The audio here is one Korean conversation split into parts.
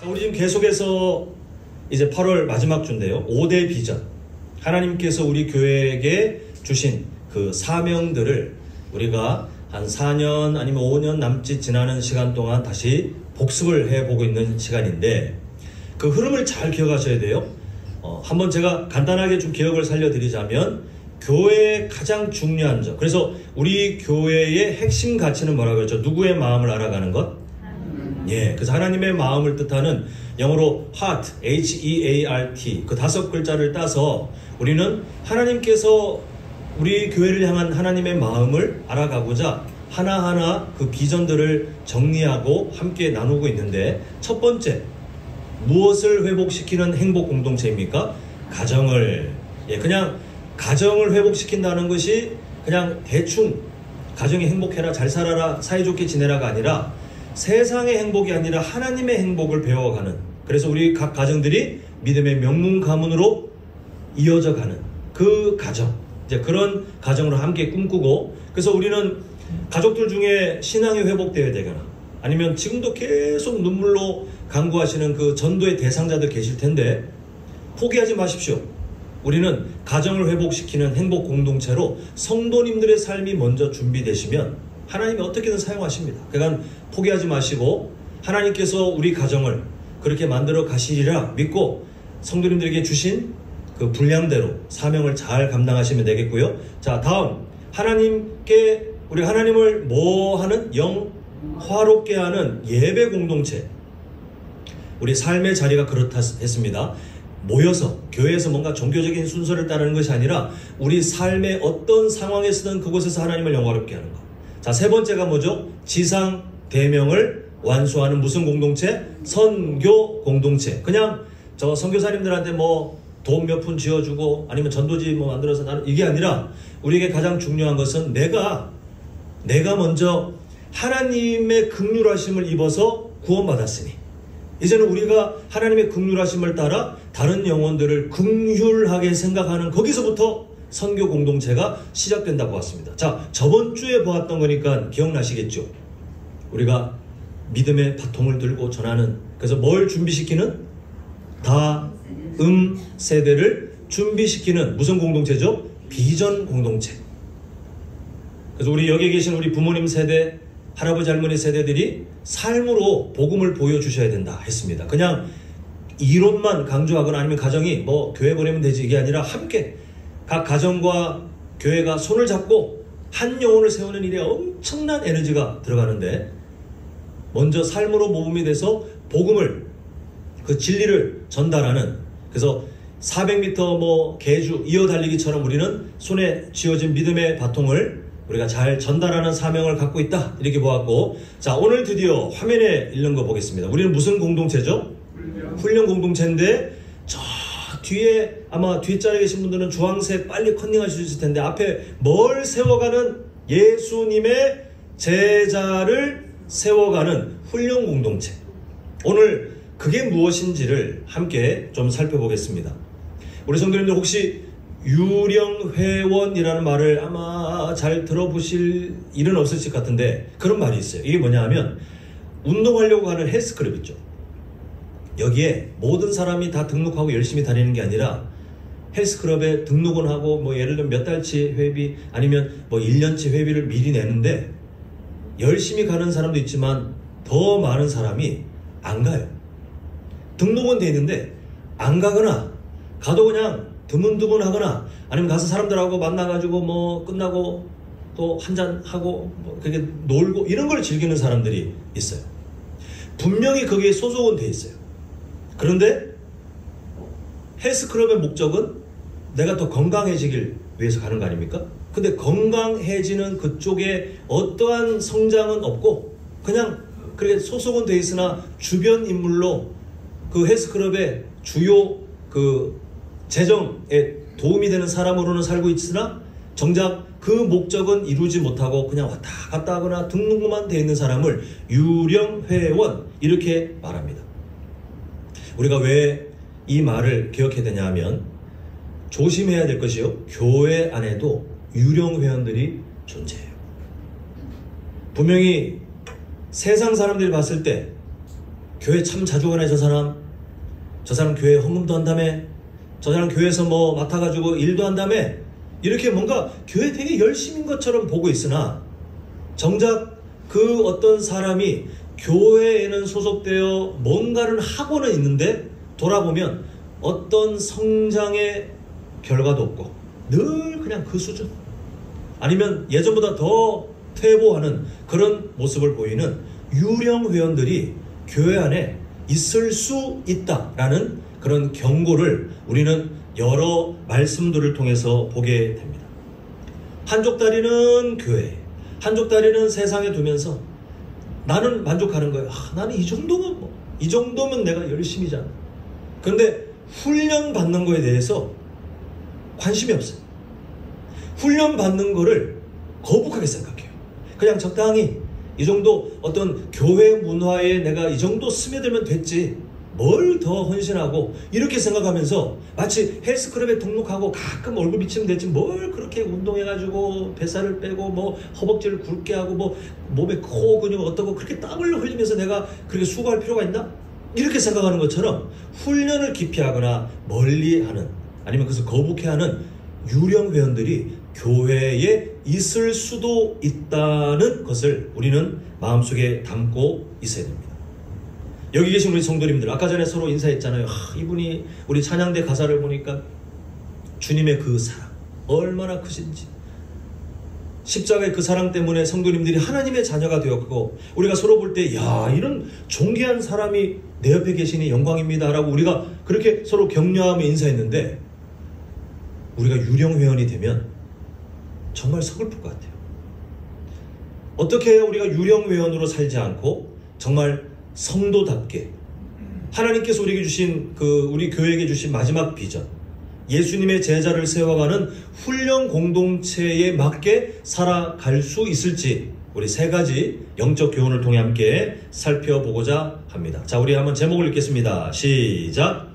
우리 지금 계속해서 이제 8월 마지막 주인데요. 5대 비전. 하나님께서 우리 교회에게 주신 그 사명들을 우리가 한 4년 아니면 5년 남짓 지나는 시간 동안 다시 복습을 해보고 있는 시간인데 그 흐름을 잘 기억하셔야 돼요. 한번 제가 간단하게 좀 기억을 살려드리자면 교회의 가장 중요한 점. 그래서 우리 교회의 핵심 가치는 뭐라고 그랬죠? 누구의 마음을 알아가는 것? 예, 그래서 하나님의 마음을 뜻하는 영어로 heart, H-E-A-R-T 그 5글자를 따서 우리는 하나님께서 우리 교회를 향한 하나님의 마음을 알아가고자 하나하나 그 비전들을 정리하고 함께 나누고 있는데 첫 번째, 무엇을 회복시키는 행복 공동체입니까? 가정을. 예, 그냥 가정을 회복시킨다는 것이 그냥 대충 가정이 행복해라, 잘 살아라, 사이좋게 지내라가 아니라 세상의 행복이 아니라 하나님의 행복을 배워가는, 그래서 우리 각 가정들이 믿음의 명문 가문으로 이어져 가는 그 가정, 이제 그런 가정으로 함께 꿈꾸고, 그래서 우리는 가족들 중에 신앙이 회복되어야 되거나 아니면 지금도 계속 눈물로 간구하시는 그 전도의 대상자들 계실 텐데 포기하지 마십시오. 우리는 가정을 회복시키는 행복 공동체로 성도님들의 삶이 먼저 준비되시면 하나님이 어떻게든 사용하십니다. 그러니까 포기하지 마시고 하나님께서 우리 가정을 그렇게 만들어 가시리라 믿고 성도님들에게 주신 그 분량대로 사명을 잘 감당하시면 되겠고요. 자, 다음, 하나님께 우리 하나님을 뭐 하는? 영화롭게 하는 예배 공동체. 우리 삶의 자리가 그렇다 했습니다. 모여서 교회에서 뭔가 종교적인 순서를 따르는 것이 아니라 우리 삶의 어떤 상황에서든 그곳에서 하나님을 영화롭게 하는 것. 자, 세 번째가 뭐죠? 지상 대명을 완수하는 무슨 공동체? 선교 공동체. 그냥 저 선교사님들한테 뭐 돈 몇 푼 지어주고 아니면 전도지 뭐 만들어서 나는 이게 아니라 우리에게 가장 중요한 것은 내가 먼저 하나님의 긍휼하심을 입어서 구원받았으니 이제는 우리가 하나님의 긍휼하심을 따라 다른 영혼들을 긍휼하게 생각하는 거기서부터 선교 공동체가 시작된다고 왔습니다. 자, 저번 주에 보았던 거니까 기억나시겠죠? 우리가 믿음의 바통을 들고 전하는, 그래서 뭘 준비시키는? 다음 세대를 준비시키는 무슨 공동체죠? 비전 공동체. 그래서 우리 여기 계신 우리 부모님 세대, 할아버지 할머니 세대들이 삶으로 복음을 보여주셔야 된다 했습니다. 그냥 이론만 강조하거나 아니면 가정이 뭐 교회 보내면 되지 이게 아니라 함께 각 가정과 교회가 손을 잡고 한 영혼을 세우는 일에 엄청난 에너지가 들어가는데 먼저 삶으로 모범이 돼서 복음을, 그 진리를 전달하는, 그래서 400m 뭐 개주 이어달리기처럼 우리는 손에 쥐어진 믿음의 바통을 우리가 잘 전달하는 사명을 갖고 있다 이렇게 보았고, 자, 오늘 드디어 화면에 있는 거 보겠습니다. 우리는 무슨 공동체죠? 훈련 공동체인데 저 뒤에 아마 뒷자리에 계신 분들은 주황색 빨리 컨닝하실 수 있을 텐데 앞에 뭘 세워가는? 예수님의 제자를 세워가는 훈련 공동체. 오늘 그게 무엇인지를 함께 좀 살펴보겠습니다. 우리 성도님들 혹시 유령회원이라는 말을 아마 잘 들어보실 일은 없으실 것 같은데 그런 말이 있어요. 이게 뭐냐 하면 운동하려고 하는 헬스클럽 있죠. 여기에 모든 사람이 다 등록하고 열심히 다니는 게 아니라 헬스클럽에 등록은 하고 뭐 예를 들면 몇 달치 회비 아니면 뭐 1년치 회비를 미리 내는데 열심히 가는 사람도 있지만 더 많은 사람이 안 가요. 등록은 돼 있는데 안 가거나 가도 그냥 드문드문 하거나 아니면 가서 사람들하고 만나가지고 뭐 끝나고 또 한잔하고 뭐 그렇게 놀고 이런 걸 즐기는 사람들이 있어요. 분명히 거기에 소속은 돼 있어요. 그런데 헬스클럽의 목적은 내가 더 건강해지길 위해서 가는 거 아닙니까? 근데 건강해지는 그쪽에 어떠한 성장은 없고 그냥 그렇게 소속은 돼 있으나 주변 인물로 그 헬스클럽의 주요 그 재정에 도움이 되는 사람으로는 살고 있으나 정작 그 목적은 이루지 못하고 그냥 왔다 갔다 하거나 등록만 돼 있는 사람을 유령회원 이렇게 말합니다. 우리가 왜 이 말을 기억해야 되냐 하면 조심해야 될 것이요, 교회 안에도 유령회원들이 존재해요. 분명히 세상 사람들이 봤을 때 교회 참 자주 가네 저 사람. 저 사람 교회 헌금도 한다며. 저 사람 교회에서 뭐 맡아가지고 일도 한다며. 이렇게 뭔가 교회 되게 열심인 것처럼 보고 있으나 정작 그 어떤 사람이 교회에는 소속되어 뭔가를 하고는 있는데 돌아보면 어떤 성장의 결과도 없고 늘 그냥 그 수준, 아니면 예전보다 더 퇴보하는 그런 모습을 보이는 유령 회원들이 교회 안에 있을 수 있다라는 그런 경고를 우리는 여러 말씀들을 통해서 보게 됩니다. 한쪽 다리는 교회, 한쪽 다리는 세상에 두면서 나는 만족하는 거예요. 나는 이 정도면 이 정도면 내가 열심히잖아. 그런데 훈련 받는 거에 대해서 관심이 없어요. 훈련 받는 거를 거북하게 생각해요. 그냥 적당히 이 정도 어떤 교회 문화에 내가 이 정도 스며들면 됐지, 뭘 더 헌신하고 이렇게 생각하면서 마치 헬스클럽에 등록하고 가끔 얼굴 비치면 됐지 뭘 그렇게 운동해가지고 뱃살을 빼고 뭐 허벅지를 굵게 하고 뭐 몸에 코 근육 어떠고 그렇게 땀을 흘리면서 내가 그렇게 수고할 필요가 있나? 이렇게 생각하는 것처럼 훈련을 기피하거나 멀리하는, 아니면 그것을 거북해하는 유령 회원들이 교회에 있을 수도 있다는 것을 우리는 마음속에 담고 있어야 됩니다. 여기 계신 우리 성도님들, 아까 전에 서로 인사했잖아요. 이분이 우리 찬양대 가사를 보니까 주님의 그 사랑 얼마나 크신지, 십자가의 그 사랑 때문에 성도님들이 하나님의 자녀가 되었고, 우리가 서로 볼 때 야, 이런 존귀한 사람이 내 옆에 계시니 영광입니다 라고 우리가 그렇게 서로 격려하며 인사했는데, 우리가 유령 회원이 되면 정말 서글플 것 같아요. 어떻게 해야 우리가 유령 회원으로 살지 않고 정말 성도답게 하나님께서 우리에게 주신 우리 교회에게 주신 마지막 비전, 예수님의 제자를 세워가는 훈련 공동체에 맞게 살아갈 수 있을지, 우리 세 가지 영적 교훈을 통해 함께 살펴보고자 합니다. 자, 우리 한번 제목을 읽겠습니다. 시작.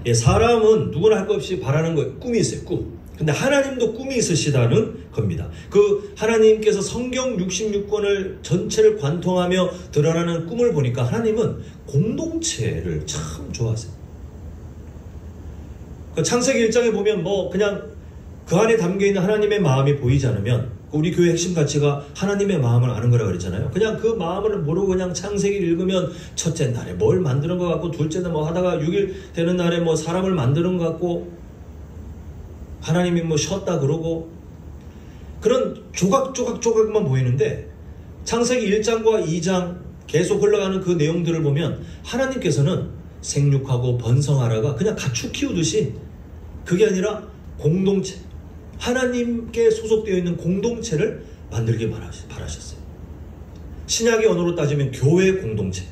예, 사람은 누구나 할 것 없이 바라는 거예요. 꿈이 있어요. 꿈. 근데 하나님도 꿈이 있으시다는 겁니다. 그 하나님께서 성경 66권을 전체를 관통하며 드러나는 꿈을 보니까 하나님은 공동체를 참 좋아하세요. 그 창세기 1장에 보면 뭐 그냥 그 안에 담겨있는 하나님의 마음이 보이지 않으면, 우리 교회 핵심 가치가 하나님의 마음을 아는 거라고 그랬잖아요. 그냥 그 마음을 모르고 그냥 창세기를 읽으면 첫째 날에 뭘 만드는 것 같고, 둘째 날 뭐 하다가 6일 되는 날에 뭐 사람을 만드는 것 같고, 하나님이 뭐 쉬었다 그러고, 그런 조각만 보이는데 창세기 1장과 2장 계속 흘러가는 그 내용들을 보면 하나님께서는 생육하고 번성하라가 그냥 가축 키우듯이, 그게 아니라 공동체, 하나님께 소속되어 있는 공동체를 만들길 바라셨어요. 신약의 언어로 따지면 교회 공동체.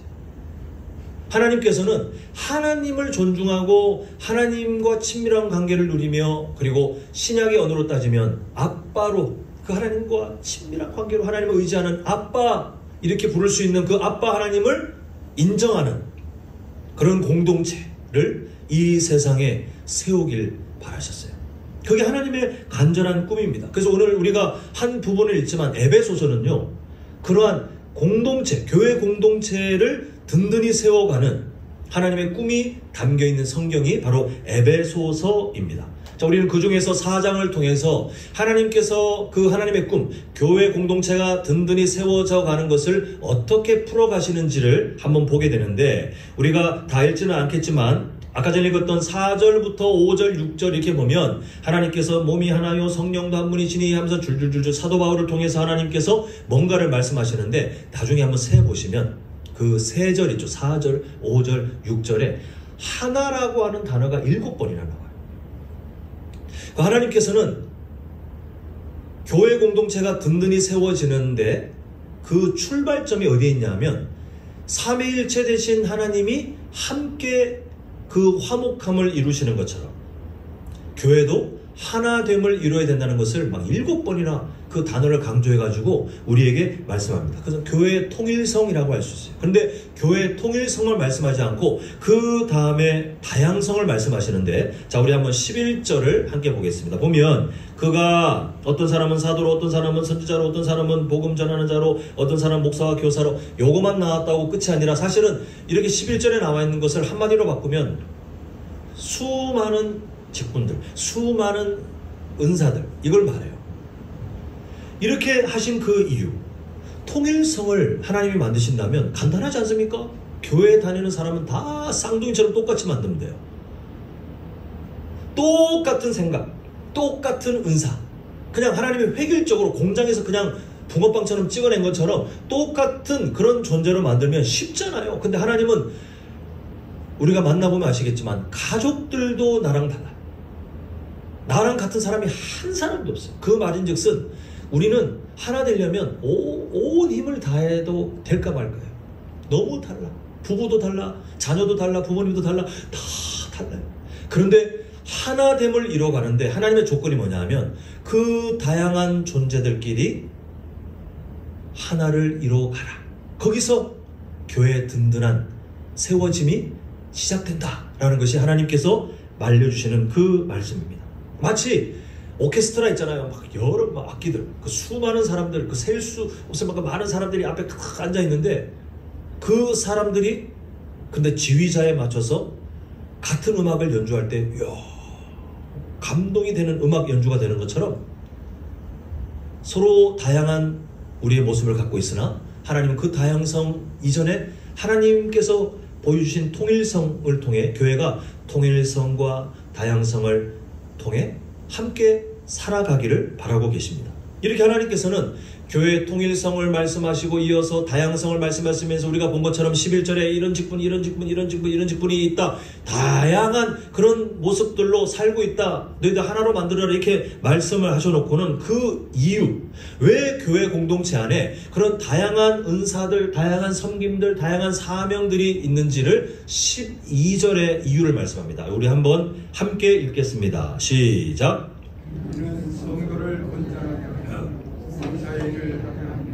하나님께서는 하나님을 존중하고 하나님과 친밀한 관계를 누리며, 그리고 신약의 언어로 따지면 아빠로, 그 하나님과 친밀한 관계로 하나님을 의지하는 아빠, 이렇게 부를 수 있는 그 아빠 하나님을 인정하는 그런 공동체를 이 세상에 세우길 바라셨어요. 그게 하나님의 간절한 꿈입니다. 그래서 오늘 우리가 한 부분을 읽지만 에베소서는요, 그러한 공동체, 교회 공동체를 든든히 세워가는 하나님의 꿈이 담겨있는 성경이 바로 에베소서입니다. 자, 우리는 그 중에서 4장을 통해서 하나님께서 그 하나님의 꿈, 교회 공동체가 든든히 세워져 가는 것을 어떻게 풀어가시는지를 한번 보게 되는데, 우리가 다 읽지는 않겠지만 아까 전에 읽었던 4절부터 5절, 6절 이렇게 보면 하나님께서 몸이 하나요 성령도 한 분이시니 하면서 줄줄줄줄 사도 바울을 통해서 하나님께서 뭔가를 말씀하시는데, 나중에 한번 세보시면 그 3절 있죠. 4절, 5절, 6절에 하나라고 하는 단어가 7번이나 나와요. 하나님께서는 교회 공동체가 든든히 세워지는데 그 출발점이 어디에 있냐면, 삼위일체 되신 하나님이 함께 그 화목함을 이루시는 것처럼 교회도 하나됨을 이루어야 된다는 것을 막 7번이나 그 단어를 강조해가지고 우리에게 말씀합니다. 그래서 교회의 통일성이라고 할 수 있어요. 그런데 교회의 통일성을 말씀하지 않고 그 다음에 다양성을 말씀하시는데, 자, 우리 한번 11절을 함께 보겠습니다. 보면 그가 어떤 사람은 사도로, 어떤 사람은 선지자로, 어떤 사람은 복음 전하는 자로, 어떤 사람은 목사와 교사로, 요거만 나왔다고 끝이 아니라 사실은 이렇게 11절에 나와 있는 것을 한마디로 바꾸면 수많은 직분들, 수많은 은사들, 이걸 말해요. 이렇게 하신 그 이유, 통일성을 하나님이 만드신다면 간단하지 않습니까? 교회에 다니는 사람은 다 쌍둥이처럼 똑같이 만들면 돼요. 똑같은 생각, 똑같은 은사, 그냥 하나님이 획일적으로 공장에서 그냥 붕어빵처럼 찍어낸 것처럼 똑같은 그런 존재로 만들면 쉽잖아요. 근데 하나님은 우리가 만나보면 아시겠지만 가족들도 나랑 달라. 나랑 같은 사람이 한 사람도 없어요. 그 말인즉슨 우리는 하나 되려면 온 힘을 다해도 될까 말까요. 너무 달라. 부부도 달라, 자녀도 달라, 부모님도 달라, 다 달라요. 그런데 하나됨을 이뤄가는데 하나님의 조건이 뭐냐 하면 그 다양한 존재들끼리 하나를 이뤄가라. 거기서 교회의 든든한 세워짐이 시작된다라는 것이 하나님께서 말려주시는 그 말씀입니다. 마치 오케스트라 있잖아요. 막 여러 악기들, 그 수많은 사람들, 그 셀 수 없을 만큼 많은 사람들이 앞에 탁 앉아 있는데 그 사람들이 근데 지휘자에 맞춰서 같은 음악을 연주할 때 이야, 감동이 되는 음악 연주가 되는 것처럼 서로 다양한 우리의 모습을 갖고 있으나 하나님은 그 다양성 이전에 하나님께서 보여주신 통일성을 통해 교회가 통일성과 다양성을 통해 함께 살아가기를 바라고 계십니다. 이렇게 하나님께서는 교회의 통일성을 말씀하시고 이어서 다양성을 말씀하시면서 우리가 본 것처럼 11절에 이런 직분, 이런 직분, 이런 직분, 이런 직분이 있다. 다양한 그런 모습들로 살고 있다. 너희들 하나로 만들어라. 이렇게 말씀을 하셔놓고는 그 이유, 왜 교회 공동체 안에 그런 다양한 은사들, 다양한 섬김들, 다양한 사명들이 있는지를 12절의 이유를 말씀합니다. 우리 한번 함께 읽겠습니다. 시작. 이는 성도를 권장하게 하며 사회를 하게 하며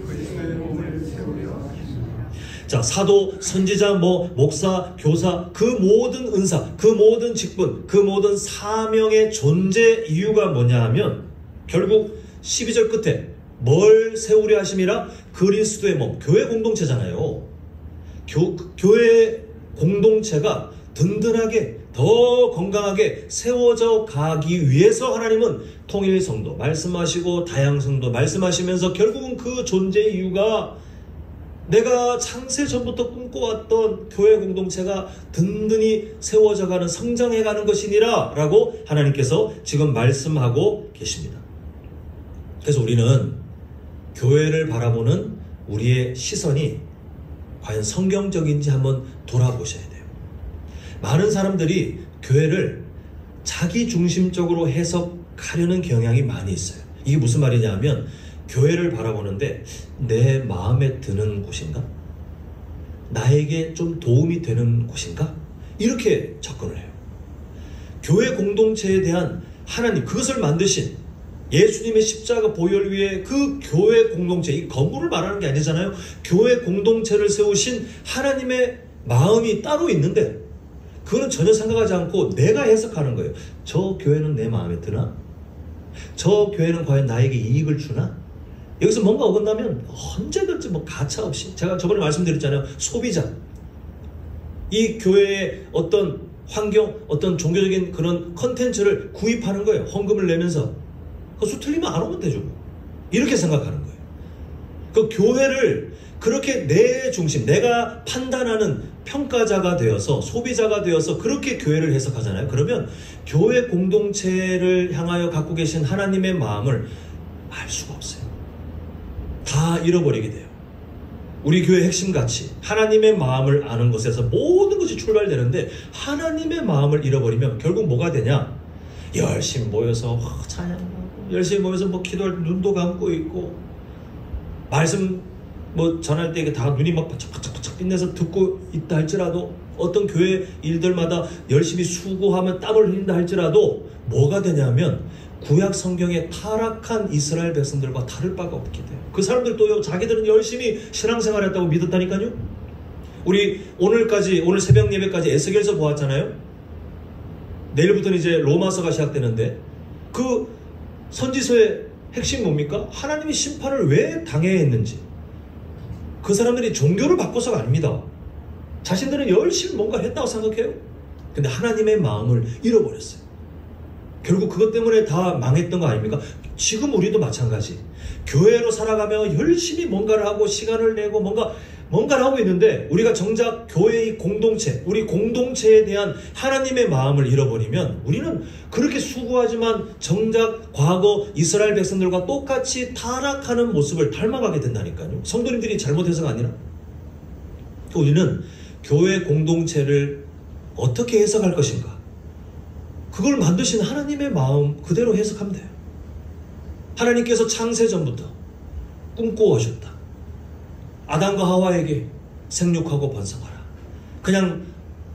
그리스도의 몸을 세우려 하십니다. 자, 사도, 선지자, 목사, 교사, 그 모든 은사, 그 모든 직분, 그 모든 사명의 존재 이유가 뭐냐 하면 결국 12절 끝에 뭘 세우려 하심이라? 그리스도의 몸, 교회 공동체잖아요. 교회 공동체가 든든하게 더 건강하게 세워져 가기 위해서 하나님은 통일성도 말씀하시고 다양성도 말씀하시면서 결국은 그 존재의 이유가 내가 창세 전부터 꿈꿔왔던 교회 공동체가 든든히 세워져가는 성장해가는 것이니라 라고 하나님께서 지금 말씀하고 계십니다. 그래서 우리는 교회를 바라보는 우리의 시선이 과연 성경적인지 한번 돌아보셔야 돼요. 많은 사람들이 교회를 자기 중심적으로 해석하려는 경향이 많이 있어요. 이게 무슨 말이냐 하면 교회를 바라보는데 내 마음에 드는 곳인가? 나에게 좀 도움이 되는 곳인가? 이렇게 접근을 해요. 교회 공동체에 대한 하나님, 그것을 만드신 예수님의 십자가 보혈 위에 그 교회 공동체, 이 건물을 말하는 게 아니잖아요. 교회 공동체를 세우신 하나님의 마음이 따로 있는데 그거는 전혀 생각하지 않고 내가 해석하는 거예요. 저 교회는 내 마음에 드나? 저 교회는 과연 나에게 이익을 주나? 여기서 뭔가 어긋나면 언제든지 가차 없이, 제가 저번에 말씀드렸잖아요. 소비자. 이 교회의 어떤 환경, 어떤 종교적인 그런 컨텐츠를 구입하는 거예요. 헌금을 내면서. 그것도 틀리면 안 오면 되죠. 이렇게 생각하는 거예요. 그 교회를 그렇게 내 중심, 내가 판단하는 평가자가 되어서, 소비자가 되어서 그렇게 교회를 해석하잖아요. 그러면 교회 공동체를 향하여 갖고 계신 하나님의 마음을 알 수가 없어요. 다 잃어버리게 돼요. 우리 교회의 핵심 가치, 하나님의 마음을 아는 것에서 모든 것이 출발되는데 하나님의 마음을 잃어버리면 결국 뭐가 되냐? 열심히 모여서 찬양하고, 열심히 모여서 기도할 때 눈도 감고 있고, 말씀 전할 때 다 눈이 막 바짝바짝 빛내서 듣고 있다 할지라도, 어떤 교회 일들마다 열심히 수고하면 땀을 흘린다 할지라도 뭐가 되냐면 구약 성경의 타락한 이스라엘 백성들과 다를 바가 없게 돼요. 그 사람들도요, 자기들은 열심히 신앙생활했다고 믿었다니까요. 우리 오늘 새벽 예배까지 에스겔서 보았잖아요. 내일부터는 이제 로마서가 시작되는데, 그 선지서의 핵심 뭡니까? 하나님이 심판을 왜 당해야 했는지. 그 사람들이 종교를 바꿔서가 아닙니다. 자신들은 열심히 뭔가 했다고 생각해요. 근데 하나님의 마음을 잃어버렸어요. 결국 그것 때문에 다 망했던 거 아닙니까? 지금 우리도 마찬가지. 교회로 살아가며 열심히 뭔가를 하고 시간을 내고 뭔가를 하고 있는데, 우리가 정작 교회의 공동체, 우리 공동체에 대한 하나님의 마음을 잃어버리면 우리는 그렇게 수고하지만 정작 과거 이스라엘 백성들과 똑같이 타락하는 모습을 닮아가게 된다니까요. 성도님들이 잘못해서가 아니라. 우리는 교회 공동체를 어떻게 해석할 것인가? 그걸 만드신 하나님의 마음 그대로 해석하면 돼요. 하나님께서 창세전부터 꿈꿔오셨다. 아담과 하와에게 생육하고 번성하라. 그냥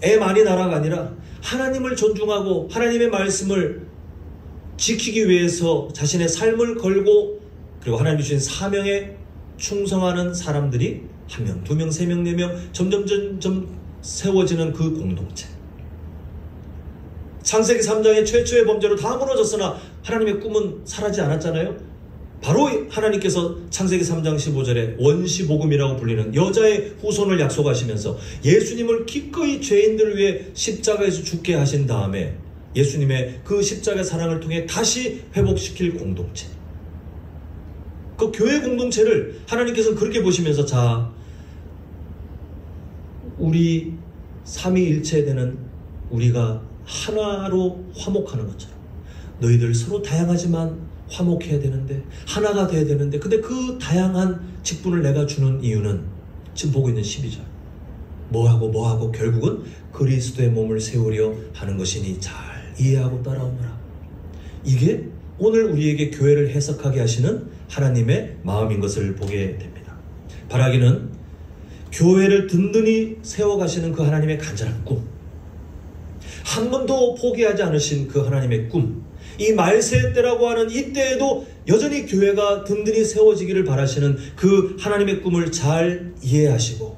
애 많이 낳아가 아니라 하나님을 존중하고 하나님의 말씀을 지키기 위해서 자신의 삶을 걸고, 그리고 하나님이 주신 사명에 충성하는 사람들이 1명, 2명, 3명, 4명 점점 세워지는 그 공동체. 창세기 3장의 최초의 범죄로 다 무너졌으나 하나님의 꿈은 사라지지 않았잖아요. 바로 하나님께서 창세기 3장 15절에 원시복음이라고 불리는 여자의 후손을 약속하시면서 예수님을 기꺼이 죄인들을 위해 십자가에서 죽게 하신 다음에 예수님의 그 십자가의 사랑을 통해 다시 회복시킬 공동체. 그 교회 공동체를 하나님께서는 그렇게 보시면서, 자, 우리 삼위일체되는 우리가 하나로 화목하는 것처럼 너희들 서로 다양하지만 화목해야 되는데, 하나가 돼야 되는데, 근데 그 다양한 직분을 내가 주는 이유는 지금 보고 있는 12절 뭐하고 결국은 그리스도의 몸을 세우려 하는 것이니 잘 이해하고 따라오너라. 이게 오늘 우리에게 교회를 해석하게 하시는 하나님의 마음인 것을 보게 됩니다. 바라기는 교회를 든든히 세워가시는 그 하나님의 간절한 꿈, 한 번도 포기하지 않으신 그 하나님의 꿈, 이 말세 때라고 하는 이때에도 여전히 교회가 든든히 세워지기를 바라시는 그 하나님의 꿈을 잘 이해하시고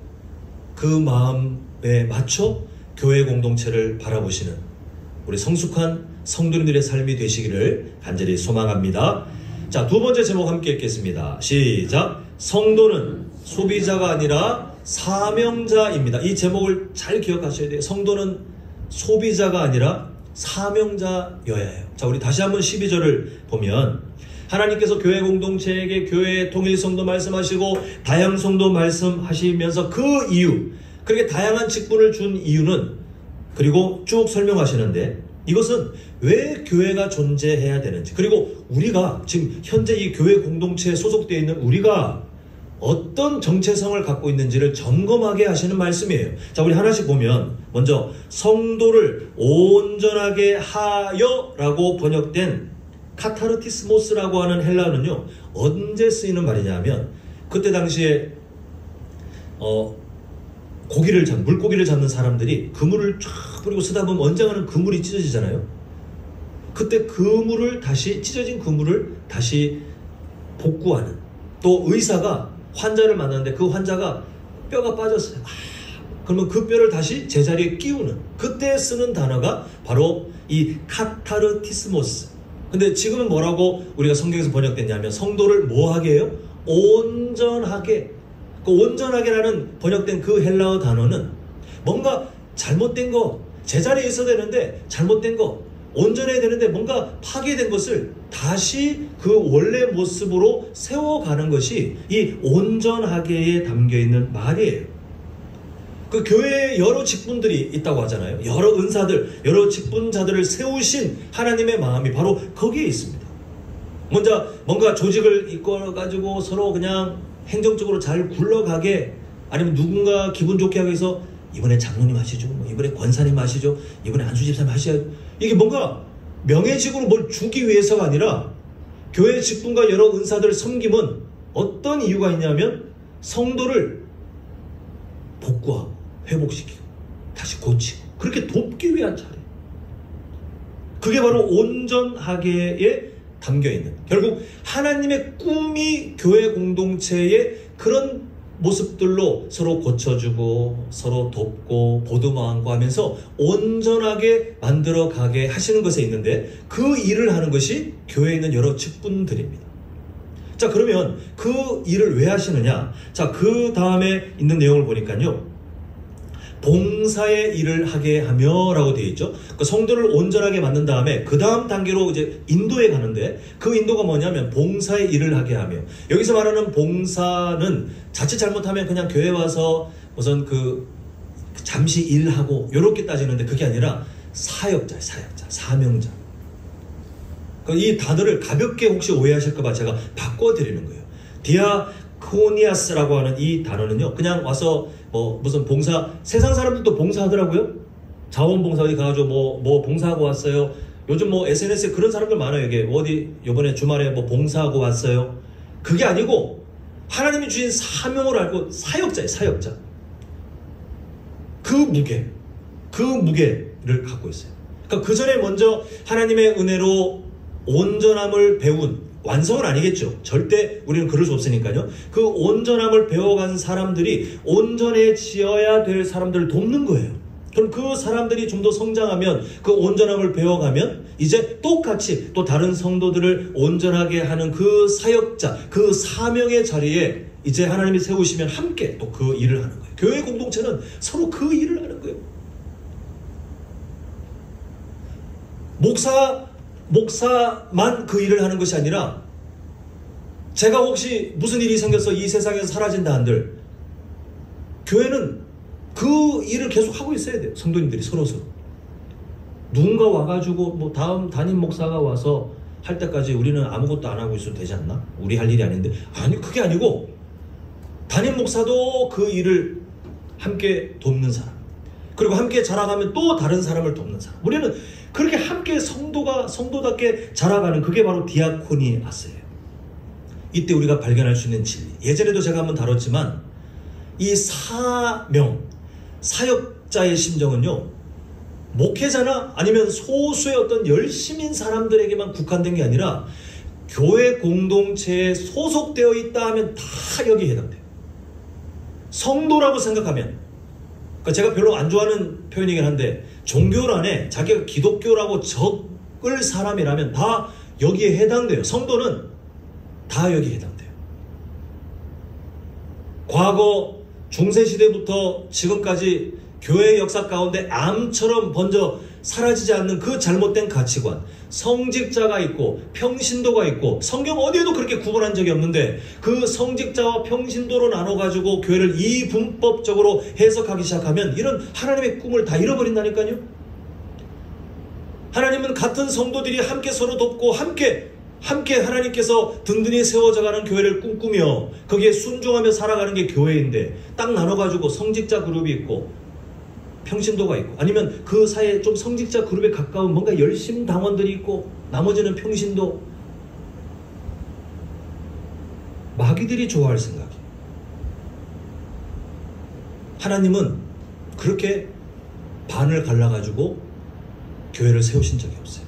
그 마음에 맞춰 교회 공동체를 바라보시는 우리 성숙한 성도님들의 삶이 되시기를 간절히 소망합니다. 자, 두 번째 제목 함께 읽겠습니다. 시작. 성도는 소비자가 아니라 사명자입니다. 이 제목을 잘 기억하셔야 돼요. 성도는 소비자가 아니라 사명자여야 해요. 자, 우리 다시 한번 12절을 보면, 하나님께서 교회 공동체에게 교회의 통일성도 말씀하시고 다양성도 말씀하시면서 그 이유, 그렇게 다양한 직분을 준 이유는, 그리고 쭉 설명하시는데, 이것은 왜 교회가 존재해야 되는지, 그리고 우리가 지금 현재 이 교회 공동체에 소속되어 있는 우리가 어떤 정체성을 갖고 있는지를 점검하게 하시는 말씀이에요. 자, 우리 하나씩 보면, 먼저 성도를 온전하게 하여 라고 번역된 카타르티스모스라고 하는 헬라어는요, 언제 쓰이는 말이냐 하면, 그때 당시에 물고기를 잡는 사람들이 그물을 쫙 뿌리고 쓰다 보면 언젠가는 그물이 찢어지잖아요. 그때 찢어진 그물을 다시 복구하는, 또 의사가 환자를 만났는데 그 환자가 뼈가 빠졌어요. 그러면 그 뼈를 다시 제자리에 끼우는, 그때 쓰는 단어가 바로 이 카타르티스모스. 근데 지금은 뭐라고 우리가 성경에서 번역됐냐면, 성도를 뭐하게 해요? 온전하게. 그 온전하게라는 번역된 그 헬라어 단어는 뭔가 잘못된 거, 제자리에 있어야 되는데 잘못된 거, 온전해야 되는데 뭔가 파괴된 것을 다시 그 원래 모습으로 세워가는 것이 이 온전하게에 담겨있는 말이에요. 그 교회에 여러 직분들이 있다고 하잖아요. 여러 은사들, 여러 직분자들을 세우신 하나님의 마음이 바로 거기에 있습니다. 먼저 뭔가 조직을 이끌어가지고 서로 그냥 행정적으로 잘 굴러가게, 아니면 누군가 기분 좋게 하기 위해서 이번에 장로님 하시죠, 이번에 권사님 하시죠, 이번에 안수집사님 하셔야죠. 이게 뭔가 명예직으로 뭘 주기 위해서가 아니라, 교회 직분과 여러 은사들을 섬김은 어떤 이유가 있냐면 성도를 복구하고 회복시키고 다시 고치고 그렇게 돕기 위한 차례. 그게 바로 온전하게에 담겨있는, 결국 하나님의 꿈이 교회 공동체의 그런 모습들로 서로 고쳐주고 서로 돕고 보듬어안고 하면서 온전하게 만들어가게 하시는 것에 있는데, 그 일을 하는 것이 교회에 있는 여러 직분들입니다. 자, 그러면 그 일을 왜 하시느냐? 자, 그 다음에 있는 내용을 보니까요, 봉사의 일을 하게 하며 라고 되어 있죠. 그 성도를 온전하게 만든 다음에 그 다음 단계로 이제 인도에 가는데, 그 인도가 뭐냐면 봉사의 일을 하게 하며, 여기서 말하는 봉사는 자칫 잘못하면 그냥 교회 와서 우선 잠시 일하고 요렇게 따지는데, 그게 아니라 사역자, 사명자. 이 단어를 가볍게 혹시 오해하실까봐 제가 바꿔드리는 거예요. 디아코니아스라고 하는 이 단어는요, 그냥 와서 무슨 봉사, 세상 사람들도 봉사하더라고요. 자원봉사 어디 가가지고 뭐 봉사하고 왔어요. 요즘 SNS에 그런 사람들 많아요. 이게 어디 요번에 주말에 봉사하고 왔어요. 그게 아니고 하나님이 주신 사명을 알고 사역자예요. 사역자. 그 무게를 갖고 있어요. 그러니까 그 전에 먼저 하나님의 은혜로 온전함을 배운, 완성은 아니겠죠. 절대 우리는 그럴 수 없으니까요. 그 온전함을 배워간 사람들이 온전해지어야 될 사람들을 돕는 거예요. 그럼 그 사람들이 좀 더 성장하면, 그 온전함을 배워가면 이제 똑같이 또 다른 성도들을 온전하게 하는 그 사역자, 그 사명의 자리에 이제 하나님이 세우시면 함께 또 그 일을 하는 거예요. 교회 공동체는 서로 그 일을 하는 거예요. 목사만 그 일을 하는 것이 아니라, 제가 혹시 무슨 일이 생겨서 이 세상에서 사라진다 한들 교회는 그 일을 계속 하고 있어야 돼요. 성도님들이 서로서로. 누군가 와가지고 다음 담임 목사가 와서 할 때까지 우리는 아무것도 안 하고 있어도 되지 않나? 우리 할 일이 아닌데. 아니, 그게 아니고 담임 목사도 그 일을 함께 돕는 사람, 그리고 함께 자라가면 또 다른 사람을 돕는 사람, 우리는 그렇게 함께 성도답게 자라가는, 그게 바로 디아코니아스예요. 이때 우리가 발견할 수 있는 진리, 예전에도 제가 한번 다뤘지만, 이 사역자의 심정은요, 목회자나 아니면 소수의 어떤 열심인 사람들에게만 국한된 게 아니라 교회 공동체에 소속되어 있다 하면 다 여기에 해당돼요. 성도라고 생각하면, 그러니까 제가 별로 안 좋아하는 표현이긴 한데, 종교 안에 자기가 기독교라고 적을 사람이라면 다 여기에 해당돼요. 성도는 다 여기에 해당돼요. 과거 중세시대부터 지금까지 교회의 역사 가운데 암처럼 번져 사라지지 않는 그 잘못된 가치관, 성직자가 있고 평신도가 있고, 성경 어디에도 그렇게 구분한 적이 없는데 그 성직자와 평신도로 나눠가지고 교회를 이분법적으로 해석하기 시작하면 이런 하나님의 꿈을 다 잃어버린다니까요. 하나님은 같은 성도들이 함께 서로 돕고 함께 하나님께서 든든히 세워져가는 교회를 꿈꾸며 거기에 순종하며 살아가는 게 교회인데, 딱 나눠가지고 성직자 그룹이 있고 평신도가 있고, 아니면 그 사이에 좀 성직자 그룹에 가까운 뭔가 열심 당원들이 있고 나머지는 평신도, 마귀들이 좋아할 생각이에요. 하나님은 그렇게 반을 갈라가지고 교회를 세우신 적이 없어요.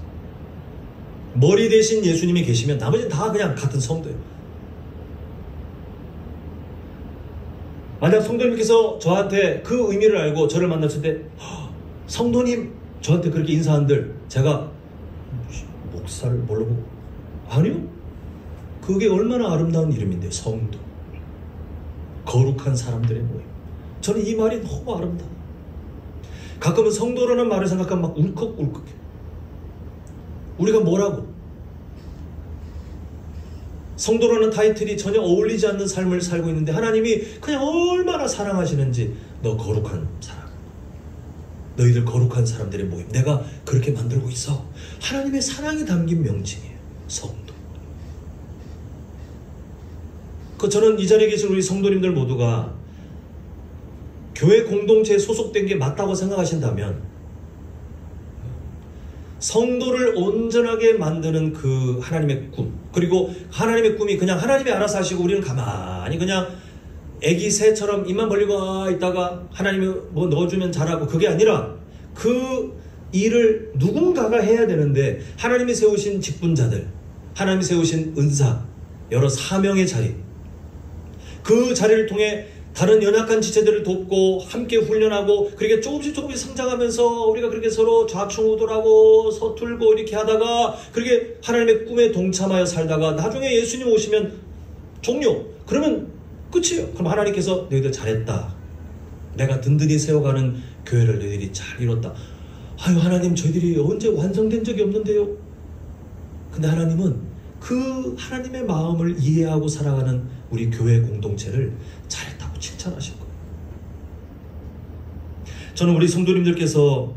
머리 대신 예수님이 계시면 나머지는 다 그냥 같은 성도예요. 만약 성도님께서 저한테 그 의미를 알고 저를 만났을 때, 성도님 저한테 그렇게 인사한들 제가 목사를 뭘로 보고, 아니요, 그게 얼마나 아름다운 이름인데, 성도, 거룩한 사람들의 모임. 저는 이 말이 너무 아름다워. 가끔은 성도라는 말을 생각하면 막 울컥울컥해. 우리가 뭐라고? 성도라는 타이틀이 전혀 어울리지 않는 삶을 살고 있는데 하나님이 그냥 얼마나 사랑하시는지, 너 거룩한 사람, 너희들 거룩한 사람들의 모임, 내가 그렇게 만들고 있어. 하나님의 사랑이 담긴 명칭이에요, 성도. 저는 이 자리에 계신 우리 성도님들 모두가 교회 공동체에 소속된 게 맞다고 생각하신다면, 성도를 온전하게 만드는 그 하나님의 꿈, 그리고 하나님의 꿈이 그냥 하나님이 알아서 하시고 우리는 가만히 그냥 애기 새처럼 입만 벌리고 있다가 하나님이 뭐 넣어주면 잘하고, 그게 아니라 그 일을 누군가가 해야 되는데 하나님이 세우신 직분자들, 하나님이 세우신 은사, 여러 사명의 자리, 그 자리를 통해 다른 연약한 지체들을 돕고 함께 훈련하고 그렇게 조금씩 성장하면서 우리가 그렇게 서로 좌충우돌하고 서툴고 이렇게 하다가 그렇게 하나님의 꿈에 동참하여 살다가 나중에 예수님 오시면 종료. 그러면 끝이에요. 그럼 하나님께서 너희들 잘했다. 내가 든든히 세워가는 교회를 너희들이 잘 이뤘다. 아유, 하나님, 저희들이 언제 완성된 적이 없는데요. 근데 하나님은 그 하나님의 마음을 이해하고 살아가는 우리 교회 공동체를 잘했다고 칭찬하실 거예요. 저는 우리 성도님들께서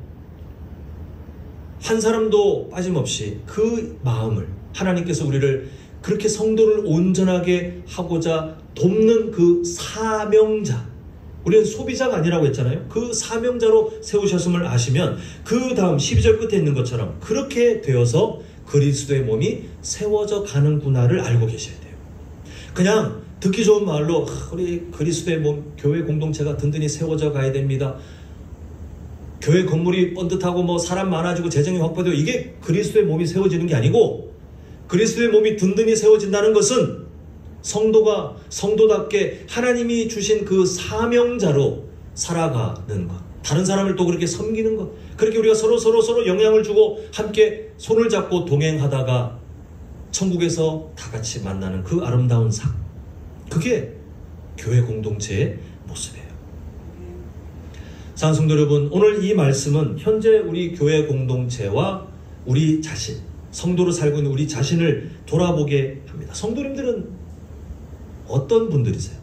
한 사람도 빠짐없이 그 마음을, 하나님께서 우리를 그렇게 성도를 온전하게 하고자 돕는 그 사명자, 우리는 소비자가 아니라고 했잖아요. 그 사명자로 세우셨음을 아시면 그 다음 12절 끝에 있는 것처럼 그렇게 되어서 그리스도의 몸이 세워져 가는구나를 알고 계셔야 돼요. 그냥 듣기 좋은 말로 우리 그리스도의 몸, 교회 공동체가 든든히 세워져 가야 됩니다. 교회 건물이 번듯하고 뭐 사람 많아지고 재정이 확보되고 이게 그리스도의 몸이 세워지는 게 아니고, 그리스도의 몸이 든든히 세워진다는 것은 성도가 성도답게 하나님이 주신 그 사명자로 살아가는 것, 다른 사람을 또 그렇게 섬기는 것, 그렇게 우리가 서로 영향을 주고 함께 손을 잡고 동행하다가 천국에서 다 같이 만나는 그 아름다운 삶, 그게 교회 공동체의 모습이에요. 사랑하는 성도 여러분, 오늘 이 말씀은 현재 우리 교회 공동체와 우리 자신, 성도로 살고 있는 우리 자신을 돌아보게 합니다. 성도님들은 어떤 분들이세요?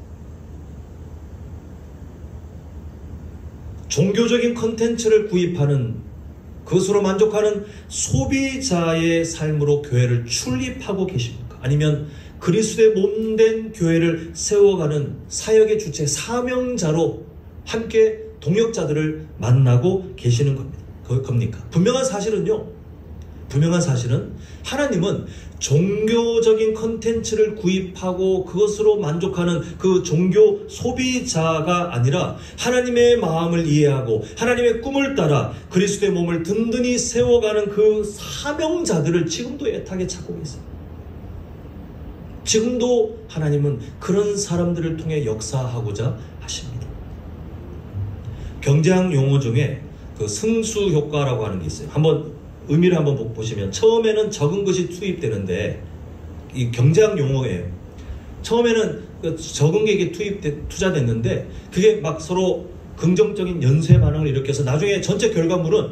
종교적인 컨텐츠를 구입하는, 그것으로 만족하는 소비자의 삶으로 교회를 출입하고 계십니까? 아니면 그리스도의 몸된 교회를 세워가는 사역의 주체, 사명자로 함께 동역자들을 만나고 계시는 겁니까? 분명한 사실은 하나님은 종교적인 컨텐츠를 구입하고 그것으로 만족하는 그 종교 소비자가 아니라 하나님의 마음을 이해하고 하나님의 꿈을 따라 그리스도의 몸을 든든히 세워가는 그 사명자들을 지금도 애타게 찾고 계세요. 지금도 하나님은 그런 사람들을 통해 역사하고자 하십니다. 경제학 용어 중에 그 승수 효과라고 하는 게 있어요. 의미를 한번 보시면, 처음에는 적은 것이 투입되는데, 이 경제학 용어예요. 처음에는 적은 게 이게 투자됐는데 그게 막 서로 긍정적인 연쇄 반응을 일으켜서 나중에 전체 결과물은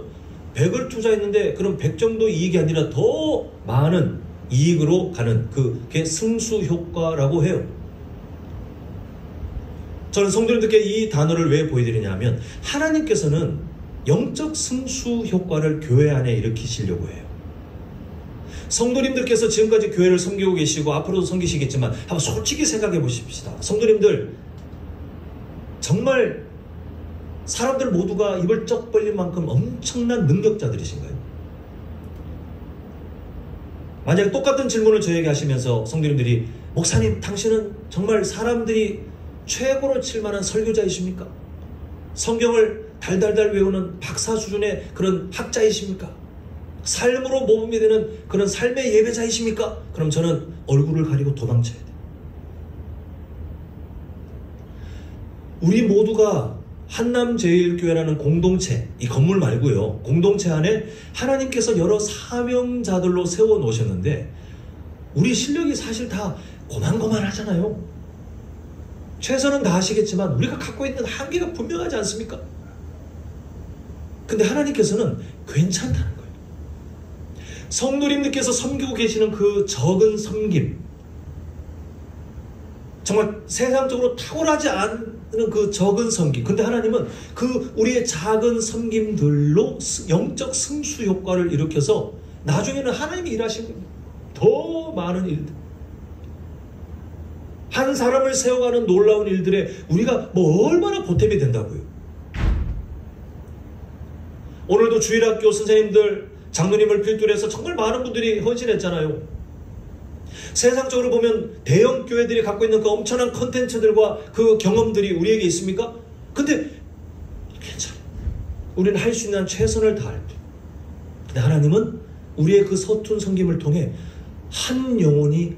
100을 투자했는데 그럼 100 정도 이익이 아니라 더 많은 이익으로 가는, 그게 승수 효과라고 해요. 저는 성도님들께 이 단어를 왜 보여드리냐면, 하나님께서는 영적 승수 효과를 교회 안에 일으키시려고 해요. 성도님들께서 지금까지 교회를 섬기고 계시고 앞으로도 섬기시겠지만 한번 솔직히 생각해 보십시다. 성도님들 정말 사람들 모두가 입을 쩍 벌릴 만큼 엄청난 능력자들이신가요? 만약에 똑같은 질문을 저에게 하시면서 성도님들이, 목사님 당신은 정말 사람들이 최고로 칠만한 설교자이십니까? 성경을 달달달 외우는 박사 수준의 그런 학자이십니까? 삶으로 모범이 되는 그런 삶의 예배자이십니까? 그럼 저는 얼굴을 가리고 도망쳐야 돼요. 우리 모두가 한남제일교회라는 공동체, 이 건물 말고요, 공동체 안에 하나님께서 여러 사명자들로 세워놓으셨는데 우리 실력이 사실 다 고만고만하잖아요. 최선은 다하시겠지만 우리가 갖고 있는 한계가 분명하지 않습니까? 근데 하나님께서는 괜찮다는 거예요. 성도님들께서 섬기고 계시는 그 적은 섬김, 정말 세상적으로 탁월하지 않은 그 적은 섬김, 근데 하나님은 그 우리의 작은 섬김들로 영적 승수 효과를 일으켜서 나중에는 하나님이 일하시는 겁니다. 더 많은 일들, 한 사람을 세워가는 놀라운 일들에 우리가 뭐 얼마나 보탬이 된다고요. 오늘도 주일학교 선생님들, 장로님을 필두로 해서 정말 많은 분들이 헌신했잖아요. 세상적으로 보면 대형 교회들이 갖고 있는 그 엄청난 컨텐츠들과 그 경험들이 우리에게 있습니까? 근데 괜찮아요. 우리는 할 수 있는 최선을 다할 때. 근데 하나님은 우리의 그 서툰 섬김을 통해 한 영혼이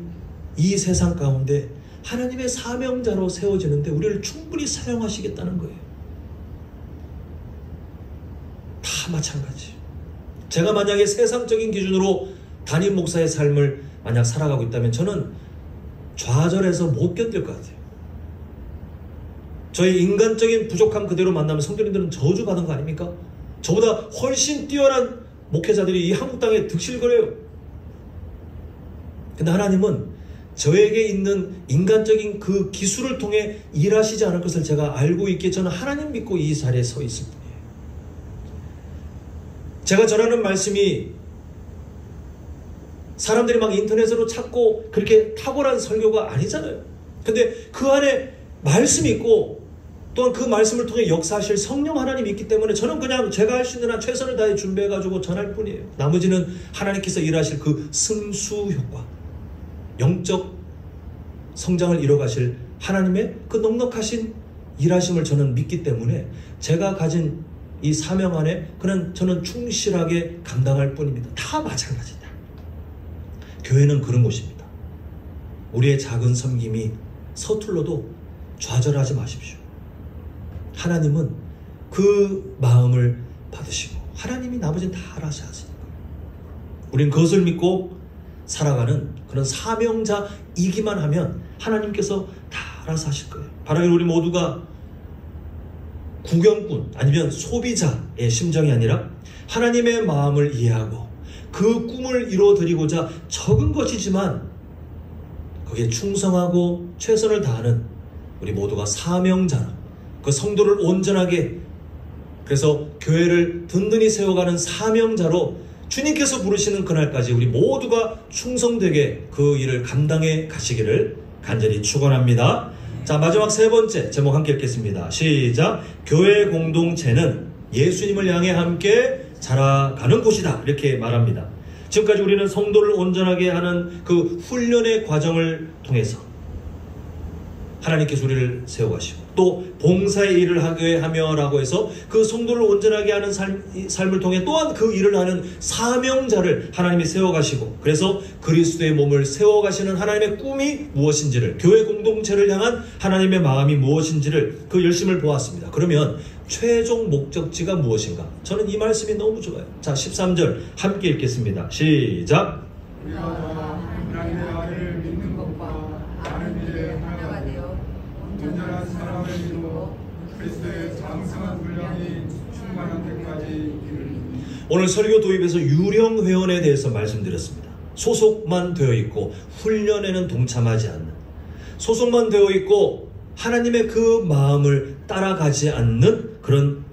이 세상 가운데 하나님의 사명자로 세워지는데 우리를 충분히 사용하시겠다는 거예요. 다 마찬가지. 제가 만약에 세상적인 기준으로 담임 목사의 삶을 만약 살아가고 있다면 저는 좌절해서 못 견딜 것 같아요. 저의 인간적인 부족함 그대로 만나면 성도님들은 저주받은 거 아닙니까? 저보다 훨씬 뛰어난 목회자들이 이 한국 땅에 득실거려요. 근데 하나님은 저에게 있는 인간적인 그 기술을 통해 일하시지 않을 것을 제가 알고 있기에 저는 하나님 믿고 이 자리에 서 있을 뿐이에요. 제가 전하는 말씀이 사람들이 막 인터넷으로 찾고 그렇게 탁월한 설교가 아니잖아요. 근데 그 안에 말씀이 있고 또한 그 말씀을 통해 역사하실 성령 하나님이 있기 때문에 저는 그냥 제가 할 수 있는 한 최선을 다해 준비해가지고 전할 뿐이에요. 나머지는 하나님께서 일하실 그 승수 효과, 영적 성장을 이뤄가실 하나님의 그 넉넉하신 일하심을 저는 믿기 때문에 제가 가진 이 사명 안에 그냥 저는 충실하게 감당할 뿐입니다. 다 마찬가지다. 교회는 그런 곳입니다. 우리의 작은 섬김이 서툴러도 좌절하지 마십시오. 하나님은 그 마음을 받으시고 하나님이 나머지는 다 알아서 하시니까 우리는 그것을 믿고 살아가는 그런 사명자이기만 하면 하나님께서 다 알아서 하실 거예요. 바라길 우리 모두가 구경꾼 아니면 소비자의 심정이 아니라 하나님의 마음을 이해하고 그 꿈을 이루어드리고자 적은 것이지만 거기에 충성하고 최선을 다하는 우리 모두가 사명자로 그 성도를 온전하게 그래서 교회를 든든히 세워가는 사명자로 주님께서 부르시는 그날까지 우리 모두가 충성되게 그 일을 감당해 가시기를 간절히 축원합니다. 자, 마지막 세 번째 제목 함께 읽겠습니다. 시작. 교회 공동체는 예수님을 향해 함께 자라가는 곳이다. 이렇게 말합니다. 지금까지 우리는 성도를 온전하게 하는 그 훈련의 과정을 통해서 하나님께서 우리를 세워가시고 또 봉사의 일을 하게 하며라고 해서 그 성도를 온전하게 하는 삶을 통해 또한 그 일을 하는 사명자를 하나님이 세워가시고 그래서 그리스도의 몸을 세워가시는 하나님의 꿈이 무엇인지를 교회 공동체를 향한 하나님의 마음이 무엇인지를 그 열심을 보았습니다. 그러면 최종 목적지가 무엇인가? 저는 이 말씀이 너무 좋아요. 자, 13절 함께 읽겠습니다. 시작. 하나님의 아를 믿는 것과 아는 일에 하나가 되어 온전한 사람을 이루어 그리스도의 장성한 분량이 충만한 데까지 이르리니. 오늘 설교 도입에서 유령 회원에 대해서 말씀드렸습니다. 소속만 되어 있고 훈련에는 동참하지 않는, 소속만 되어 있고 하나님의 그 마음을 따라가지 않는 그런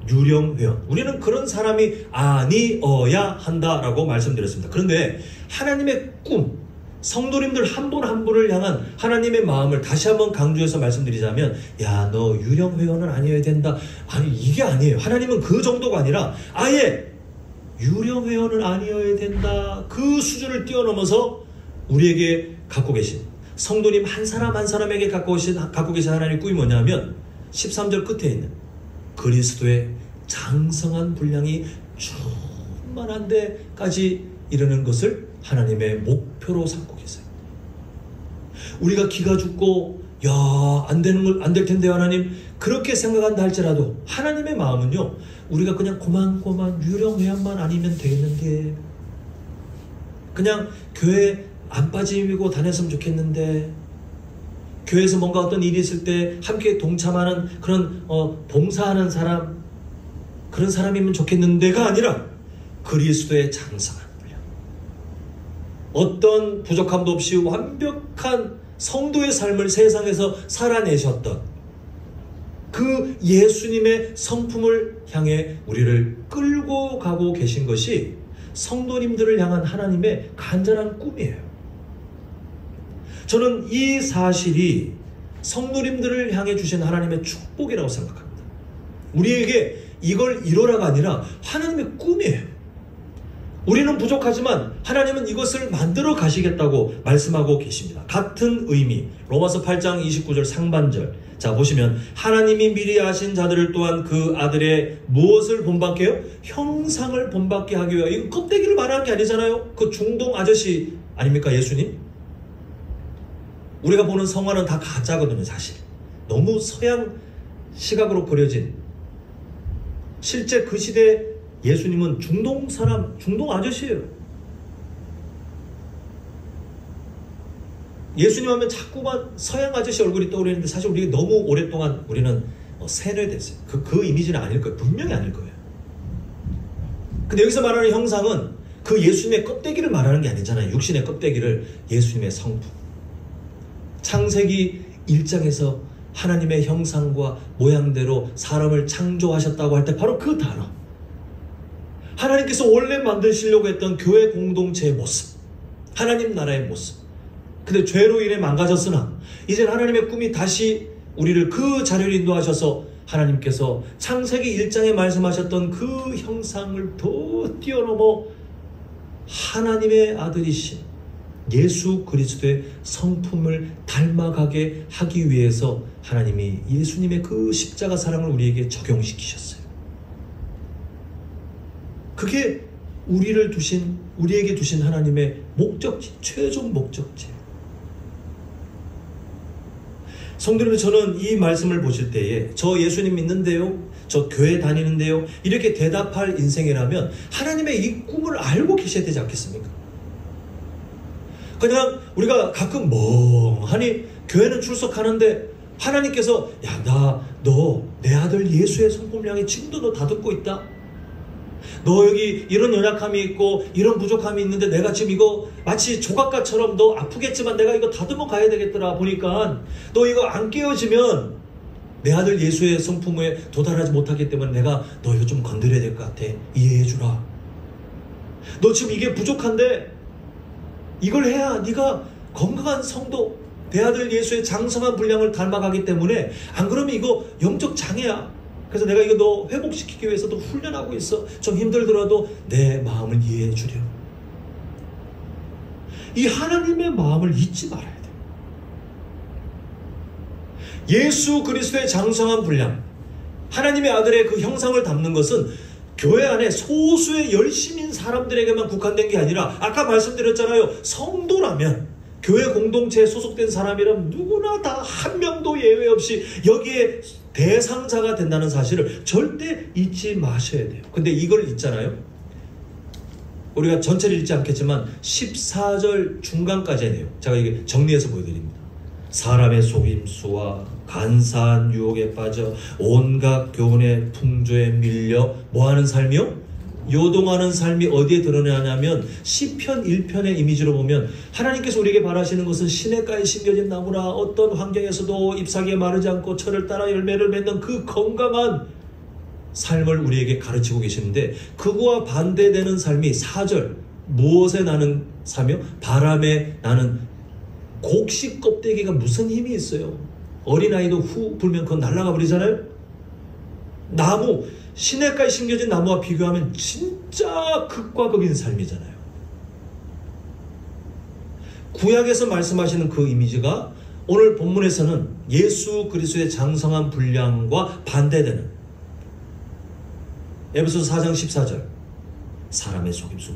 유령 회원. 우리는 그런 사람이 아니어야 한다라고 말씀드렸습니다. 그런데 하나님의 꿈, 성도님들 한 분 한 분을 향한 하나님의 마음을 다시 한번 강조해서 말씀드리자면, 야, 너 유령 회원은 아니어야 된다. 아니, 이게 아니에요. 하나님은 그 정도가 아니라 아예 유령 회원은 아니어야 된다. 그 수준을 뛰어넘어서 우리에게 갖고 계신 성도님 한 사람 한 사람에게 갖고 계신 하나님의 꿈이 뭐냐면 13절 끝에 있는 그리스도의 장성한 분량이 충만한 데까지 이르는 것을 하나님의 목표로 삼고 계세요. 우리가 기가 죽고 야, 안 될 텐데 하나님, 그렇게 생각한다 할지라도 하나님의 마음은요, 우리가 그냥 고만고만 유령 회원만 아니면 되겠는데, 그냥 교회 안 빠지고 다녔으면 좋겠는데, 교회에서 뭔가 어떤 일이 있을 때 함께 동참하는 그런 봉사하는 사람, 그런 사람이면 좋겠는데가 아니라 그리스도의 장성한 분량, 어떤 부족함도 없이 완벽한 성도의 삶을 세상에서 살아내셨던 그 예수님의 성품을 향해 우리를 끌고 가고 계신 것이 성도님들을 향한 하나님의 간절한 꿈이에요. 저는 이 사실이 성도님들을 향해 주신 하나님의 축복이라고 생각합니다. 우리에게 이걸 이루라가 아니라 하나님의 꿈이에요. 우리는 부족하지만 하나님은 이것을 만들어 가시겠다고 말씀하고 계십니다. 같은 의미, 로마서 8장 29절 상반절. 자, 보시면 하나님이 미리 아신 자들을 또한 그 아들의 무엇을 본받게 해요? 형상을 본받게 하기 위하여. 이거 껍데기를 말하는 게 아니잖아요. 그 중동 아저씨 아닙니까, 예수님? 우리가 보는 성화는 다 가짜거든요, 사실. 너무 서양 시각으로 그려진. 실제 그 시대 예수님은 중동 사람, 중동 아저씨예요. 예수님 하면 자꾸만 서양 아저씨 얼굴이 떠오르는데 사실 우리가 너무 오랫동안 우리는 세뇌됐어요. 그 이미지는 아닐 거예요. 분명히 아닐 거예요. 근데 여기서 말하는 형상은 그 예수님의 껍데기를 말하는 게 아니잖아요. 육신의 껍데기를, 예수님의 성품. 창세기 1장에서 하나님의 형상과 모양대로 사람을 창조하셨다고 할 때 바로 그 단어. 하나님께서 원래 만드시려고 했던 교회 공동체의 모습, 하나님 나라의 모습. 근데 죄로 인해 망가졌으나 이제 하나님의 꿈이 다시 우리를 그 자리를 인도하셔서 하나님께서 창세기 1장에 말씀하셨던 그 형상을 더 뛰어넘어 하나님의 아들이신 예수 그리스도의 성품을 닮아가게 하기 위해서 하나님이 예수님의 그 십자가 사랑을 우리에게 적용시키셨어요. 그게 우리에게 두신 하나님의 목적지, 최종 목적지. 성도님들, 저는 이 말씀을 보실 때에 저 예수님 믿는데요, 저 교회 다니는데요, 이렇게 대답할 인생이라면 하나님의 이 꿈을 알고 계셔야 되지 않겠습니까? 그냥 우리가 가끔 멍하니 교회는 출석하는데 하나님께서 야, 너 내 아들 예수의 성품량이 지금도 너 다 듣고 있다. 너 여기 이런 연약함이 있고 이런 부족함이 있는데 내가 지금 이거 마치 조각가처럼 너 아프겠지만 내가 이거 다듬어 가야 되겠더라. 보니까 너 이거 안 깨어지면 내 아들 예수의 성품에 도달하지 못하기 때문에 내가 너 이거 좀 건드려야 될 것 같아. 이해해 주라. 너 지금 이게 부족한데 이걸 해야 네가 건강한 성도, 내 아들 예수의 장성한 분량을 닮아가기 때문에 안 그러면 이거 영적 장애야. 그래서 내가 이거 너 회복시키기 위해서도 훈련하고 있어. 좀 힘들더라도 내 마음을 이해해 주려. 이 하나님의 마음을 잊지 말아야 돼. 예수 그리스도의 장성한 분량, 하나님의 아들의 그 형상을 담는 것은 교회 안에 소수의 열심인 사람들에게만 국한된 게 아니라 아까 말씀드렸잖아요. 성도라면, 교회 공동체에 소속된 사람이라면 누구나 다 한 명도 예외 없이 여기에 대상자가 된다는 사실을 절대 잊지 마셔야 돼요. 근데 이걸 잊잖아요. 우리가 전체를 읽지 않겠지만 14절 중간까지의 내용, 제가 이게 정리해서 보여드립니다. 사람의 속임수와 간사한 유혹에 빠져 온갖 교훈의 풍조에 밀려 뭐하는 삶이요? 요동하는 삶이 어디에 드러나냐면 시편 1편의 이미지로 보면 하나님께서 우리에게 바라시는 것은 시냇가에 심겨진 나무라 어떤 환경에서도 잎사귀에 마르지 않고 철을 따라 열매를 맺는 그 건강한 삶을 우리에게 가르치고 계시는데, 그거와 반대되는 삶이 4절 무엇에 나는 삶이요? 바람에 나는 곡식 껍데기가 무슨 힘이 있어요? 어린아이도 후 불면 그건 날아가 버리잖아요. 나무, 시냇가에 심겨진 나무와 비교하면 진짜 극과 극인 삶이잖아요. 구약에서 말씀하시는 그 이미지가 오늘 본문에서는 예수 그리스도의 장성한 분량과 반대되는 에베소서 4장 14절 사람의 속임수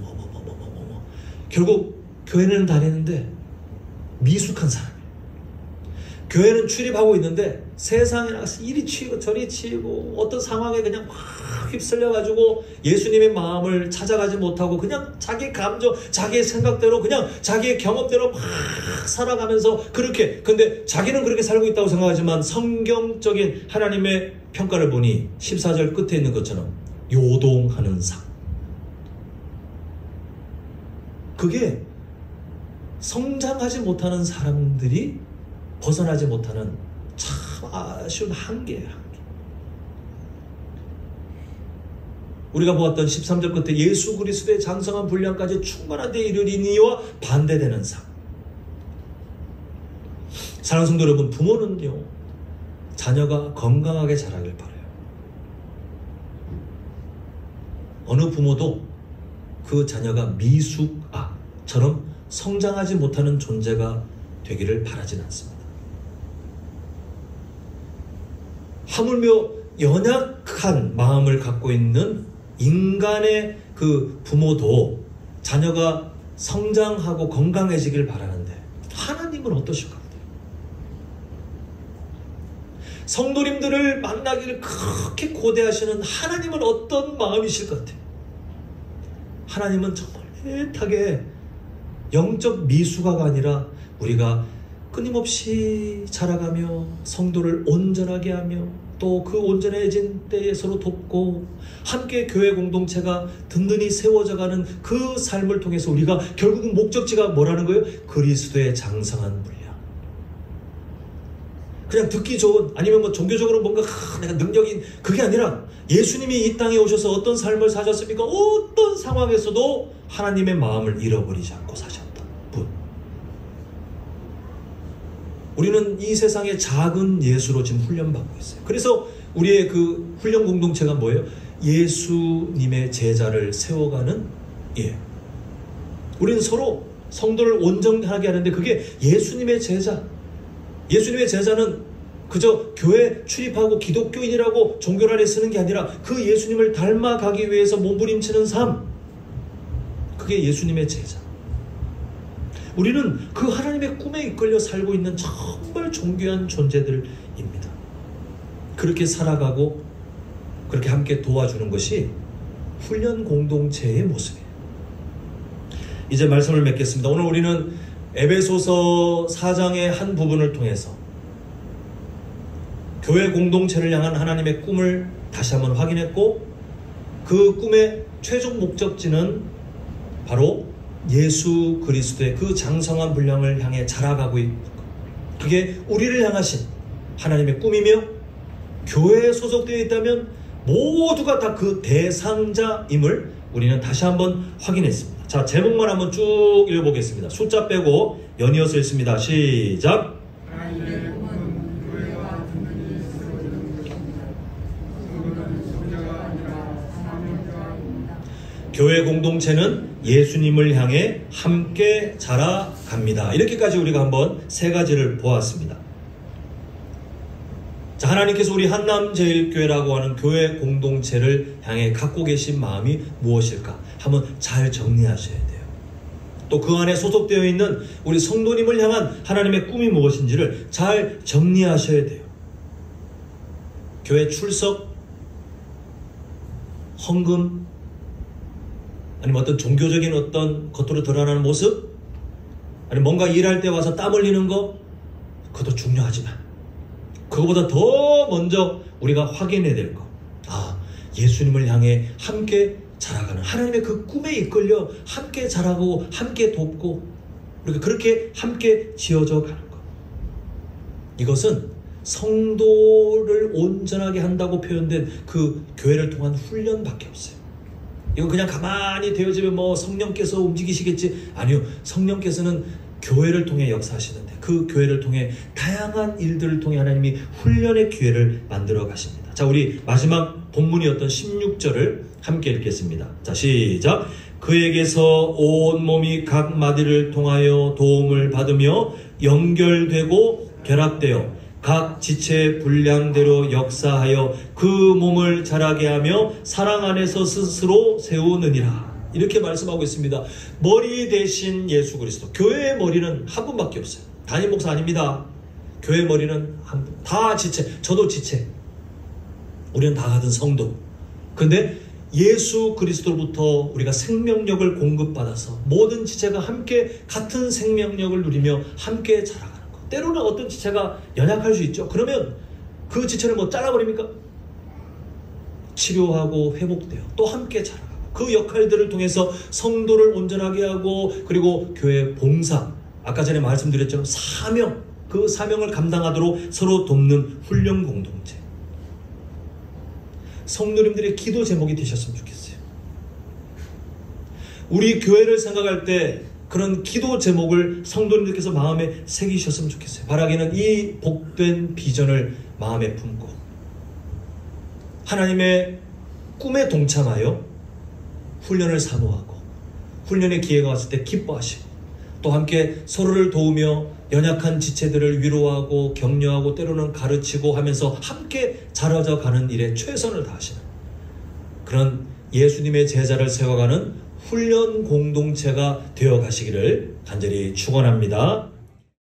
결국 교회는 다니는데 미숙한 사람이에요. 교회는 출입하고 있는데 세상에 나가서 이리 치이고 저리 치이고 어떤 상황에 그냥 확 휩쓸려가지고 예수님의 마음을 찾아가지 못하고 그냥 자기 감정, 자기의 생각대로 그냥 자기의 경험대로 막 살아가면서 그렇게, 근데 자기는 그렇게 살고 있다고 생각하지만 성경적인 하나님의 평가를 보니 14절 끝에 있는 것처럼 요동하는 삶. 그게 성장하지 못하는 사람들이 벗어나지 못하는 참 아쉬운 한계예요. 한계. 우리가 보았던 13절 끝에 예수 그리스도의 장성한 분량까지 충만한 데 이르리니와 반대되는 삶. 사랑하는 성도 여러분, 부모는요 자녀가 건강하게 자라길 바라요. 어느 부모도 그 자녀가 미숙아처럼 성장하지 못하는 존재가 되기를 바라진 않습니다. 하물며 연약한 마음을 갖고 있는 인간의 그 부모도 자녀가 성장하고 건강해지길 바라는데 하나님은 어떠실까? 성도님들을 만나기를 그렇게 고대하시는 하나님은 어떤 마음이실 것 같아요? 하나님은 정말 애타게 영적 미숙아가 아니라 우리가 끊임없이 자라가며 성도를 온전하게 하며 또 그 온전해진 때에 서로 돕고 함께 교회 공동체가 든든히 세워져가는 그 삶을 통해서 우리가 결국은 목적지가 뭐라는 거예요? 그리스도의 장성한 분량. 그냥 듣기 좋은 아니면 뭐 종교적으로 뭔가 내가 능력이 그게 아니라 예수님이 이 땅에 오셔서 어떤 삶을 사셨습니까? 어떤 상황에서도 하나님의 마음을 잃어버리지 않고 사셨던 분. 우리는 이 세상의 작은 예수로 지금 훈련받고 있어요. 그래서 우리의 그 훈련 공동체가 뭐예요? 예수님의 제자를 세워가는 우리는 서로 성도를 온전하게 하는데 그게 예수님의 제자. 예수님의 제자는 그저 교회 출입하고 기독교인이라고 종교 안에 쓰는 게 아니라 그 예수님을 닮아가기 위해서 몸부림치는 삶. 그게 예수님의 제자. 우리는 그 하나님의 꿈에 이끌려 살고 있는 정말 존귀한 존재들입니다. 그렇게 살아가고 그렇게 함께 도와주는 것이 훈련 공동체의 모습이에요. 이제 말씀을 맺겠습니다. 오늘 우리는 에베소서 4장의 한 부분을 통해서 교회 공동체를 향한 하나님의 꿈을 다시 한번 확인했고 그 꿈의 최종 목적지는 바로 예수 그리스도의 그 장성한 분량을 향해 자라가고 있는 것. 그게 우리를 향하신 하나님의 꿈이며 교회에 소속되어 있다면 모두가 다 그 대상자임을 우리는 다시 한번 확인했습니다. 자, 제목만 한번 쭉 읽어보겠습니다. 숫자 빼고 연이어서 읽습니다. 시작. 하나님의 꿈은 교회가 든든히 세워지는 것입니다. 성도는 소자가 아니라 사명자입니다. 교회 공동체는 예수님을 향해 함께 자라갑니다. 이렇게까지 우리가 한번 세 가지를 보았습니다. 자, 하나님께서 우리 한남제일교회라고 하는 교회 공동체를 향해 갖고 계신 마음이 무엇일까? 한번 잘 정리하셔야 돼요. 또 그 안에 소속되어 있는 우리 성도님을 향한 하나님의 꿈이 무엇인지를 잘 정리하셔야 돼요. 교회 출석, 헌금, 아니면 어떤 종교적인 어떤 겉으로 드러나는 모습, 아니면 뭔가 일할 때 와서 땀 흘리는 거, 그것도 중요하지만 그거보다 더 먼저 우리가 확인해야 될 것. 예수님을 향해 함께 자라가는 하나님의 그 꿈에 이끌려 함께 자라고 함께 돕고 우리가 그렇게 함께 지어져 가는 것. 이것은 성도를 온전하게 한다고 표현된 그 교회를 통한 훈련밖에 없어요. 이건 그냥 가만히 되어지면 뭐 성령께서 움직이시겠지. 아니요. 성령께서는 교회를 통해 역사하시는데 그 교회를 통해 다양한 일들을 통해 하나님이 훈련의 기회를 만들어 가십니다. 자, 우리 마지막 본문이었던 16절을 함께 읽겠습니다. 자, 시작. 그에게서 온 몸이 각 마디를 통하여 도움을 받으며 연결되고 결합되어 각 지체의 분량대로 역사하여 그 몸을 자라게 하며 사랑 안에서 스스로 세우느니라. 이렇게 말씀하고 있습니다. 머리 대신 예수 그리스도. 교회의 머리는 한 분밖에 없어요. 담임 목사 아닙니다. 교회 머리는 한 분. 다 지체. 저도 지체. 우리는 다 같은 성도. 근데 예수 그리스도로부터 우리가 생명력을 공급받아서 모든 지체가 함께 같은 생명력을 누리며 함께 자라가는 것. 때로는 어떤 지체가 연약할 수 있죠. 그러면 그 지체를 뭐 잘라버립니까? 치료하고 회복돼요. 또 함께 자라가고 그 역할들을 통해서 성도를 온전하게 하고 그리고 교회 봉사, 아까 전에 말씀드렸죠. 사명, 그 사명을 감당하도록 서로 돕는 훈련 공동체. 성도님들의 기도 제목이 되셨으면 좋겠어요. 우리 교회를 생각할 때 그런 기도 제목을 성도님들께서 마음에 새기셨으면 좋겠어요. 바라기는 이 복된 비전을 마음에 품고 하나님의 꿈에 동참하여 훈련을 사모하고 훈련의 기회가 왔을 때 기뻐하시고 또 함께 서로를 도우며 연약한 지체들을 위로하고 격려하고 때로는 가르치고 하면서 함께 자라져 가는 일에 최선을 다하시는 그런 예수님의 제자를 세워가는 훈련 공동체가 되어 가시기를 간절히 축원합니다.